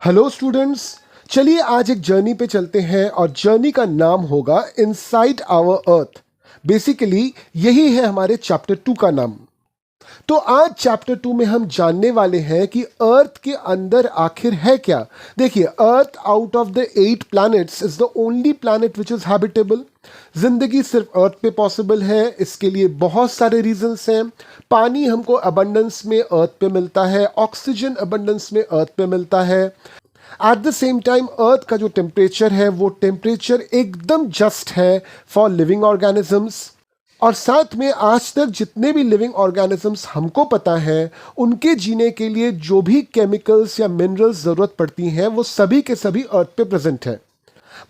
Hello students, चलिए आज एक जर्नी पे चलते हैं और जर्नी का नाम होगा इनसाइड आवर अर्थ। बेसिकली यही है हमारे चैप्टर 2 का नाम। तो आज चैप्टर 2 में हम जानने वाले हैं कि अर्थ के अंदर आखिर है क्या। देखिए, earth out of the 8 planets is the only planet which is habitable. जिंदगी सिर्फ अर्थ पे पॉसिबल है। इसके लिए बहुत सारे रीजंस हैं। पानी हमको अबंडेंस में अर्थ पे मिलता है, ऑक्सीजन अबंडेंस में अर्थ पे मिलता है। एट द सेम टाइम अर्थ का जो टेम्परेचर है वो टेम्परेचर एकदम जस्ट है फॉर लिविंग ऑर्गेनिजम्स। और साथ में आज तक जितने भी लिविंग ऑर्गेनिजम्स हमको पता है उनके जीने के लिए जो भी केमिकल्स या मिनरल्स ज़रूरत पड़ती हैं वो सभी के सभी अर्थ पे प्रेजेंट है।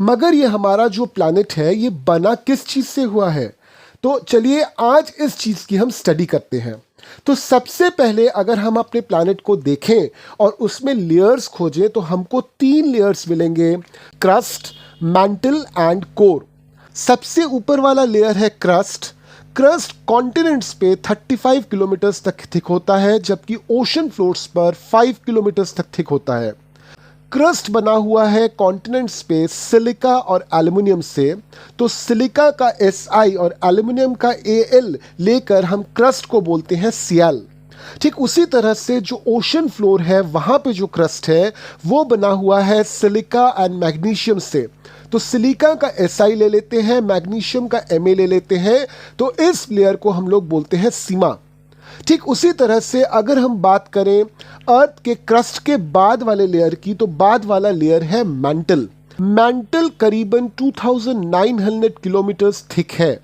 मगर ये हमारा जो प्लैनेट है ये बना किस चीज़ से हुआ है, तो चलिए आज इस चीज़ की हम स्टडी करते हैं। तो सबसे पहले अगर हम अपने प्लैनेट को देखें और उसमें लेयर्स खोजें तो हमको 3 लेयर्स मिलेंगे, क्रस्ट, मैंटल एंड कोर। सबसे ऊपर वाला लेयर है क्रस्ट। क्रस्ट कॉन्टिनेंट्स पे 35 किलोमीटर्स तक थिक होता है, जबकि ओशन फ्लोर्स पर 5 किलोमीटर्स तक थिक होता है। क्रस्ट बना हुआ है कॉन्टिनेंट्स पे सिलिका और एल्युमिनियम से, तो सिलिका का Si और एल्युमिनियम का Al लेकर हम क्रस्ट को बोलते हैं Cl। ठीक उसी तरह से जो ओशन फ्लोर है वहाँ पे जो क्रस्ट है वो बना हुआ है सिलिका एंड मैग्नीशियम से, तो सिलिका का Si ले लेते हैं, मैग्नीशियम का Ma ले लेते हैं, तो इस लेयर को हम लोग बोलते हैं सीमा। ठीक उसी तरह से अगर हम बात करें अर्थ के क्रस्ट के बाद वाले लेयर की, तो बाद वाला लेयर है मैंटल। मैंटल करीबन 2900 किलोमीटर्स थिक है।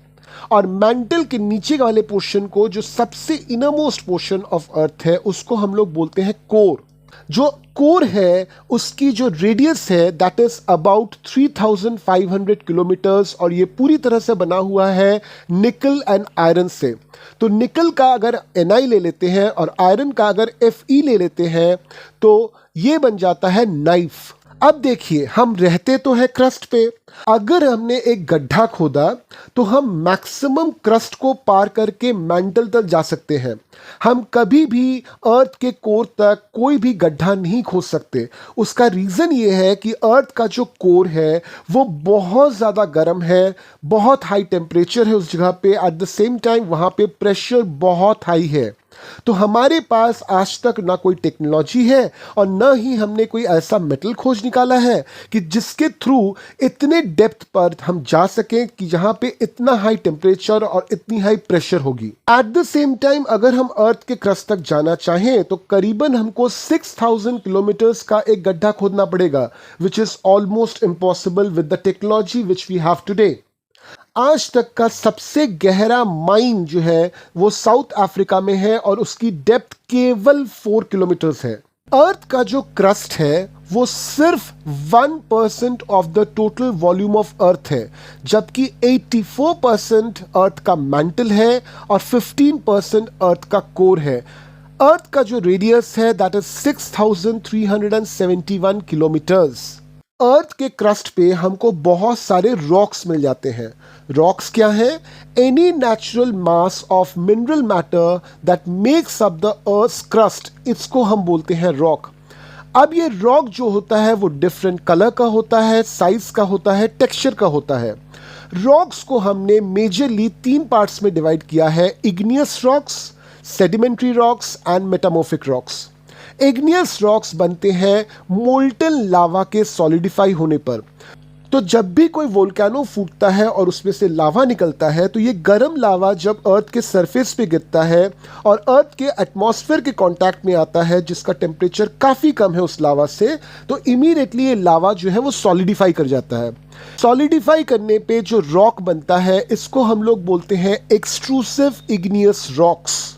और मैंटल के नीचे वाले पोर्शन को, जो सबसे इनरमोस्ट पोर्शन ऑफ अर्थ है, उसको हम लोग बोलते हैं कोर। जो कोर है उसकी जो रेडियस है दैट इज अबाउट 3500 किलोमीटर्स, और ये पूरी तरह से बना हुआ है निकल एंड आयरन से। तो निकल का अगर Na ले लेते हैं और आयरन का अगर Fe ले लेते हैं तो ये बन जाता है नाइफ। अब देखिए, हम रहते तो है क्रस्ट पे। अगर हमने एक गड्ढा खोदा तो हम मैक्सिमम क्रस्ट को पार करके मैंटल तक जा सकते हैं। हम कभी भी अर्थ के कोर तक कोई भी गड्ढा नहीं खोद सकते। उसका रीज़न ये है कि अर्थ का जो कोर है वो बहुत ज़्यादा गर्म है, बहुत हाई टेम्परेचर है उस जगह पे। एट द सेम टाइम वहाँ पे प्रेशर बहुत हाई है। तो हमारे पास आज तक ना कोई टेक्नोलॉजी है और ना ही हमने कोई ऐसा मेटल खोज निकाला है कि जिसके थ्रू इतने डेप्थ पर हम जा सकें कि जहां पे इतना हाई टेम्परेचर और इतनी हाई प्रेशर होगी। एट द सेम टाइम अगर हम अर्थ के क्रस्ट तक जाना चाहें तो करीबन हमको 6000 किलोमीटर्स का एक गड्ढा खोदना पड़ेगा, which is almost impossible with the technology which we have today. आज तक का सबसे गहरा माइन जो है वो साउथ अफ्रीका में है और उसकी डेप्थ केवल 4 किलोमीटर्स है। अर्थ का जो क्रस्ट है वो सिर्फ 1% of the total volume of earth है, जबकि 84% अर्थ का मैंटल है और 15% अर्थ का कोर है। अर्थ का जो रेडियस है दैट इज 6371 किलोमीटर्स। अर्थ के क्रस्ट पे हमको बहुत सारे रॉक्स मिल जाते हैं। रॉक्स क्या है? Any natural mass of mineral matter that makes up the earth crust, इसको हम बोलते हैं रॉक। अब ये रॉक जो होता है वो डिफरेंट कलर का होता है, साइज का होता है, टेक्सचर का होता है। रॉक्स को हमने मेजरली 3 पार्ट्स में डिवाइड किया है, igneous rocks, sedimentary rocks and metamorphic rocks. Igneous rocks बनते हैं मोल्टन लावा के सॉलिडिफाई होने पर। तो जब भी कोई वोल्केनो फूटता है और उसमें से लावा निकलता है तो ये गर्म लावा जब अर्थ के सरफेस पे गिरता है और अर्थ के एटमॉस्फेयर के कांटेक्ट में आता है, जिसका टेम्परेचर काफ़ी कम है उस लावा से, तो इमीडिएटली ये लावा जो है वो सॉलिडिफाई कर जाता है। सॉलिडिफाई करने पे जो रॉक बनता है इसको हम लोग बोलते हैं एक्सट्रूसिव इग्नियस रॉक्स।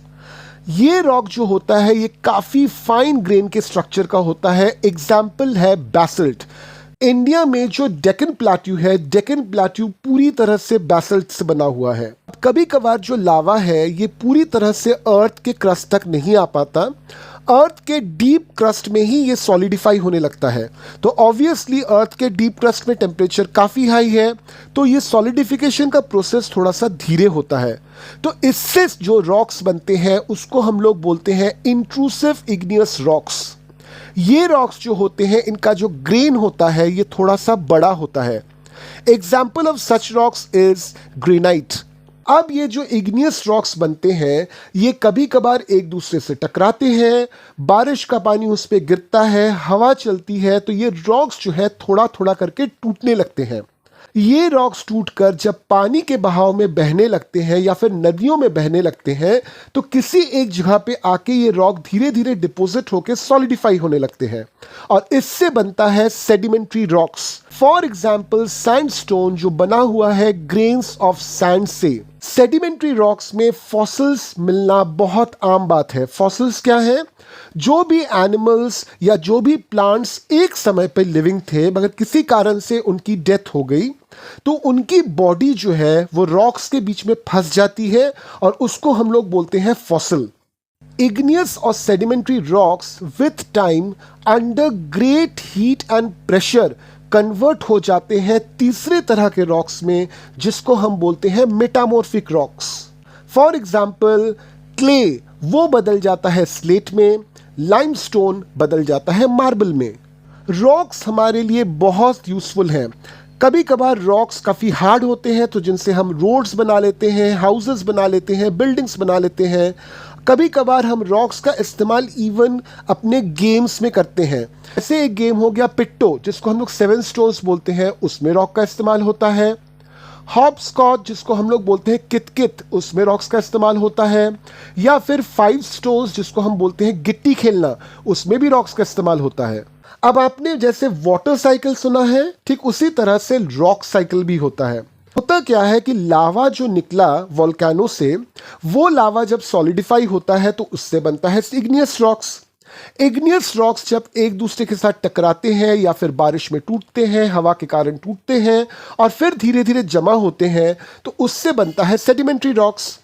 ये रॉक जो होता है ये काफ़ी फाइन ग्रेन के स्ट्रक्चर का होता है। एग्जाम्पल है बैसल्ट। इंडिया में जो डेक्कन प्लेट्यू है, डेक्कन प्लेट्यू पूरी तरह से बैसल्ट से बना हुआ है। कभी कभार जो लावा है ये पूरी तरह से अर्थ के क्रस्ट तक नहीं आ पाता, अर्थ के डीप क्रस्ट में ही ये सॉलिडिफाई होने लगता है। तो ऑब्वियसली अर्थ के डीप क्रस्ट में टेम्परेचर काफ़ी हाई है, तो ये सॉलिडिफिकेशन का प्रोसेस थोड़ा सा धीरे होता है। तो इससे जो रॉक्स बनते हैं उसको हम लोग बोलते हैं इंट्रूसिव इग्नियस रॉक्स। ये रॉक्स जो होते हैं इनका जो ग्रेन होता है ये थोड़ा सा बड़ा होता है। Example of such rocks is granite. अब ये जो इग्नियस रॉक्स बनते हैं ये कभी कभार एक दूसरे से टकराते हैं, बारिश का पानी उस पर गिरता है, हवा चलती है तो ये रॉक्स जो है थोड़ा थोड़ा करके टूटने लगते हैं। ये रॉक्स टूटकर जब पानी के बहाव में बहने लगते हैं या फिर नदियों में बहने लगते हैं तो किसी एक जगह पे आके ये रॉक धीरे धीरे डिपोजिट होकर सॉलिडिफाई होने लगते हैं और इससे बनता है sedimentary rocks. For example sandstone जो बना हुआ है ग्रेन्स ऑफ सैंड से। सेडिमेंट्री रॉक्स में फॉसिल्स मिलना बहुत आम बात है। फॉसिल्स क्या है? जो भी एनिमल्स या जो भी प्लांट्स एक समय पर लिविंग थे मगर किसी कारण से उनकी डेथ हो गई तो उनकी बॉडी जो है वो रॉक्स के बीच में फंस जाती है और उसको हम लोग बोलते हैं फॉसिल। इग्नियस और sedimentary rocks with time under great heat and pressure convert हो जाते हैं तीसरे तरह के रॉक्स में जिसको हम बोलते हैं metamorphic rocks. For example clay वो बदल जाता है स्लेट में, लाइमस्टोन बदल जाता है मार्बल में। रॉक्स हमारे लिए बहुत यूजफुल हैं। कभी कभार रॉक्स काफ़ी हार्ड होते हैं तो जिनसे हम रोड्स बना लेते हैं, हाउसेस बना लेते हैं, बिल्डिंग्स बना लेते हैं। कभी कभार हम रॉक्स का इस्तेमाल इवन अपने गेम्स में करते हैं। ऐसे एक गेम हो गया पिट्टो जिसको हम लोग 7 स्टोन्स बोलते हैं, उसमें रॉक का इस्तेमाल होता है। हॉप स्कॉच जिसको हम लोग बोलते हैं कित कित, उसमें रॉक्स का इस्तेमाल होता है। या फिर 5 स्टोन्स जिसको हम बोलते हैं गिट्टी खेलना, उसमें भी रॉक्स का इस्तेमाल होता है। अब आपने जैसे वाटर साइकिल सुना है, ठीक उसी तरह से रॉक साइकिल भी होता है। होता क्या है कि लावा जो निकला वोल्केनो से, वो लावा जब सॉलिडिफाई होता है तो उससे बनता है इग्नियस रॉक्स। इग्नियस रॉक्स जब एक दूसरे के साथ टकराते हैं या फिर बारिश में टूटते हैं, हवा के कारण टूटते हैं और फिर धीरे धीरे जमा होते हैं तो उससे बनता है सेडिमेंट्री रॉक्स।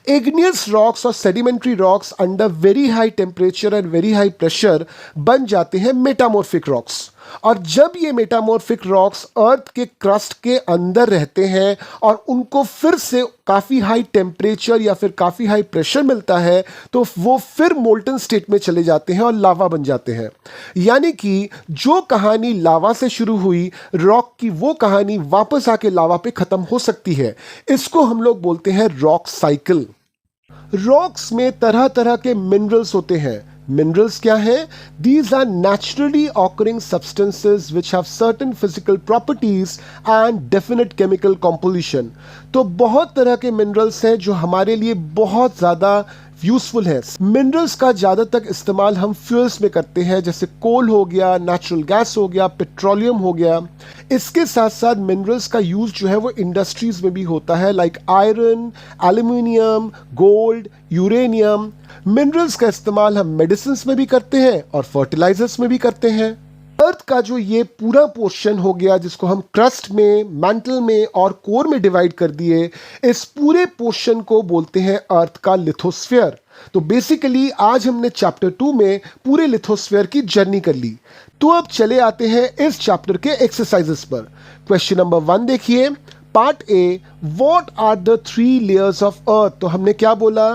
इग्नियस रॉक्स और sedimentary rocks under very high temperature and very high pressure बन जाते हैं मेटामॉर्फिक रॉक्स। और जब ये मेटामॉर्फिक रॉक्स अर्थ के क्रस्ट के अंदर रहते हैं और उनको फिर से काफ़ी हाई टेम्परेचर या फिर काफ़ी हाई प्रेशर मिलता है तो वो फिर मोल्टन स्टेट में चले जाते हैं और लावा बन जाते हैं। यानी कि जो कहानी लावा से शुरू हुई, रॉक की वो कहानी वापस आके लावा पे ख़त्म हो सकती है। इसको हम लोग बोलते हैं रॉक साइकिल। रॉक्स में तरह तरह के मिनरल्स होते हैं। मिनरल्स क्या है? These are naturally occurring substances which have certain physical properties and definite chemical composition। तो बहुत तरह के मिनरल्स हैं जो हमारे लिए बहुत ज़्यादा यूजफुल है। मिनरल्स का ज़्यादातर इस्तेमाल हम फ्यूल्स में करते हैं, जैसे कोल हो गया, नेचुरल गैस हो गया, पेट्रोलियम हो गया। इसके साथ साथ मिनरल्स का यूज जो है वो इंडस्ट्रीज में भी होता है, like iron, aluminium, gold, uranium. Minerals का इस्तेमाल हम मेडिसिन में भी करते हैं और फर्टिलाइजर्स में भी करते हैं। अर्थ का जो ये पूरा पोर्शन हो गया जिसको हम क्रस्ट में, मैंटल में और कोर में डिवाइड कर दिए, इस पूरे पोर्शन को बोलते हैं अर्थ का लिथोस्फीयर। तो बेसिकली आज हमने चैप्टर 2 में पूरे लिथोस्फीयर की जर्नी कर ली। तो अब चले आते हैं इस चैप्टर के एक्सरसाइजेस पर। क्वेश्चन नंबर 1 देखिए, part A, what are the 3 layers of earth. तो हमने क्या बोला?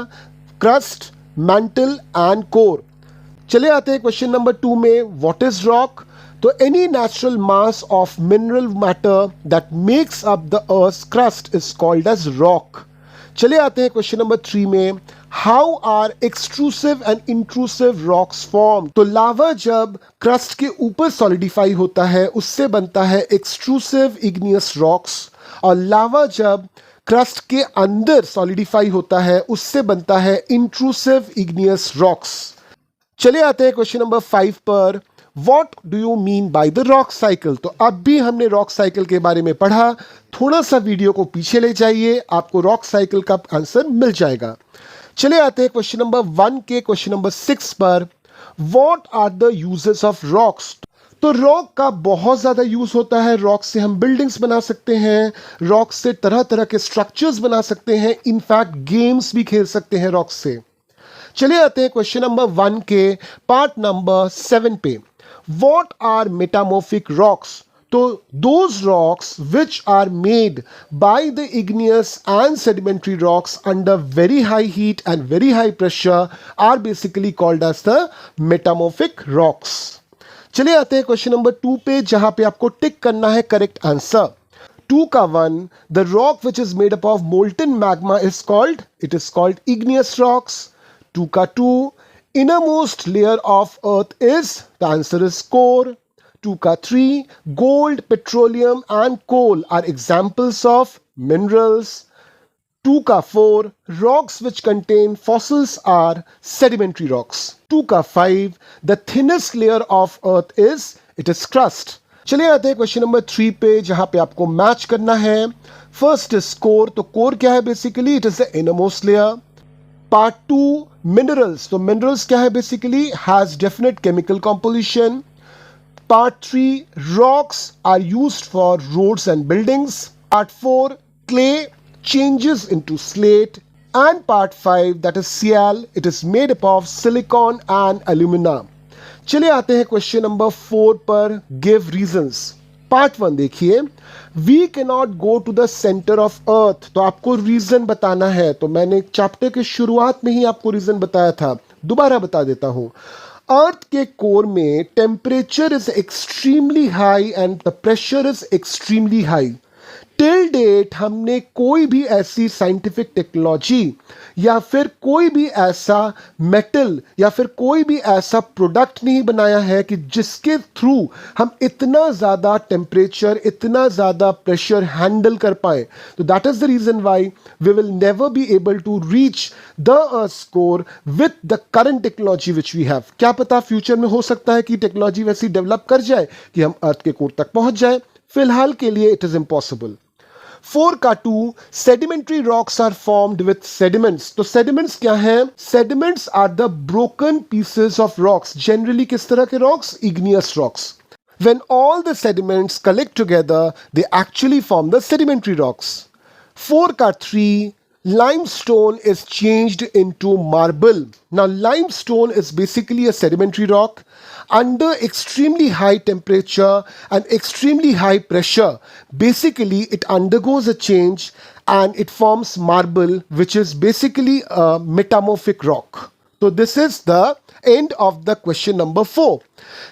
Crust, mantle and core. चले आते हैं क्वेश्चन नंबर 2 में, व्हाट इज रॉक। तो any natural mass of mineral matter that makes up the earth crust is called as rock. चले आते हैं क्वेश्चन नंबर 3 में, how are extrusive and intrusive rocks form. तो लावा जब crust के ऊपर सॉलिडिफाई होता है उससे बनता है एक्सट्रूसिव इग्नियस रॉक्स, और लावा जब क्रस्ट के अंदर सॉलिडिफाई होता है उससे बनता है इंट्रूसिव इग्नियस रॉक्स। चले आते हैं क्वेश्चन नंबर 5 पर, What do you mean by the rock cycle। तो अब भी हमने रॉक साइकिल के बारे में पढ़ा, थोड़ा सा वीडियो को पीछे ले जाइए, आपको रॉक साइकिल का आंसर मिल जाएगा। चले आते हैं क्वेश्चन नंबर 1 के क्वेश्चन नंबर 6 पर, What are the uses of rocks। तो रॉक का बहुत ज़्यादा यूज होता है। रॉक से हम बिल्डिंग्स बना सकते हैं, रॉक से तरह तरह के स्ट्रक्चर्स बना सकते हैं, इनफैक्ट गेम्स भी खेल सकते हैं रॉक से। चले आते हैं क्वेश्चन नंबर 1 के पार्ट नंबर 7 पे, What are metamorphic rocks। तो those rocks which are made by the igneous and sedimentary rocks under very high heat and very high pressure are basically called as the metamorphic rocks। चलिए आते हैं question number 2 पे, जहां पे आपको टिक करना है करेक्ट आंसर। 2 का 1, the rock which is made up of molten magma is called, it is called igneous rocks. 2 का 2, innermost layer of earth is, the answer is core. 2 का 3, gold, petroleum and coal are examples of minerals. 2 का 4, rocks which contain fossils are sedimentary rocks. 2 का 5, the thinnest layer of earth is, it is crust. चलिए आते हैं question number 3 पे, जहां पे आपको मैच करना है। फर्स्ट इज कोर, तो कोर क्या है basically, it is the innermost layer. Part 2 minerals, तो मिनरल्स क्या है basically, has definite chemical composition. Part 3 rocks are used for roads and buildings. Part 4 clay changes into slate, and part 5 that is Cial, it is made up of silicon and alumina. चलिए आते हैं question number 4 पर, give reasons. Part 1 देखिए, we can not go to the centre of earth, तो आपको reason बताना है। तो मैंने चैप्टर के शुरुआत में ही आपको रीजन बताया था, दोबारा बता देता हूं। अर्थ के कोर में temperature is extremely high and the pressure is extremely high. Till date हमने कोई भी ऐसी साइंटिफिक टेक्नोलॉजी या फिर कोई भी ऐसा मेटल या फिर कोई भी ऐसा प्रोडक्ट नहीं बनाया है कि जिसके थ्रू हम इतना ज़्यादा टेम्परेचर, इतना ज़्यादा प्रेशर हैंडल कर पाए। तो that is the reason why we will never be able to reach the earth core with the current technology which we have. क्या पता फ्यूचर में हो सकता है कि टेक्नोलॉजी वैसी डेवलप कर जाए कि हम अर्थ के कोर तक पहुंच जाए, फिलहाल के लिए इट इज़ इम्पॉसिबल। 4 का 2, sedimentary rocks are formed with sediments. तो sediments क्या हैं? Sediments are the broken pieces of rocks. Generally किस तरह के rocks? Igneous rocks. When all the sediments collect together, they actually form the sedimentary rocks. 4 का 3, limestone is changed into marble. Now limestone is basically a sedimentary rock. Under extremely high temperature and extremely high pressure, basically it undergoes a change and it forms marble, which is basically a metamorphic rock. So this is the end of the question number 4.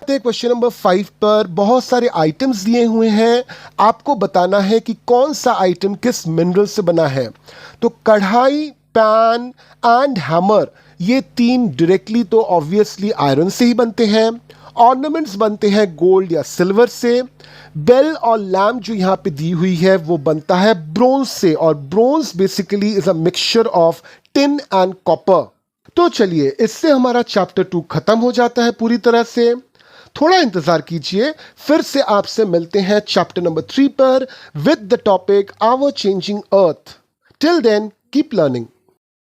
Question number 5 पर बहुत सारे items दिए हुए हैं, आपको बताना है कि कौन सा आइटम किस मिनरल से बना है। तो कढ़ाई, पैन एंड हैमर, ये 3 डायरेक्टली तो ऑब्वियसली आयरन से ही बनते हैं। ऑर्नामेंट्स बनते हैं गोल्ड या सिल्वर से। बेल और लैम्प जो यहाँ पे दी हुई है वो बनता है ब्रोंज से, और bronze basically is a mixture of tin and copper. तो चलिए, इससे हमारा चैप्टर 2 खत्म हो जाता है पूरी तरह से। थोड़ा इंतजार कीजिए, फिर से आपसे मिलते हैं चैप्टर नंबर 3 पर with the topic our changing earth. Till then keep learning.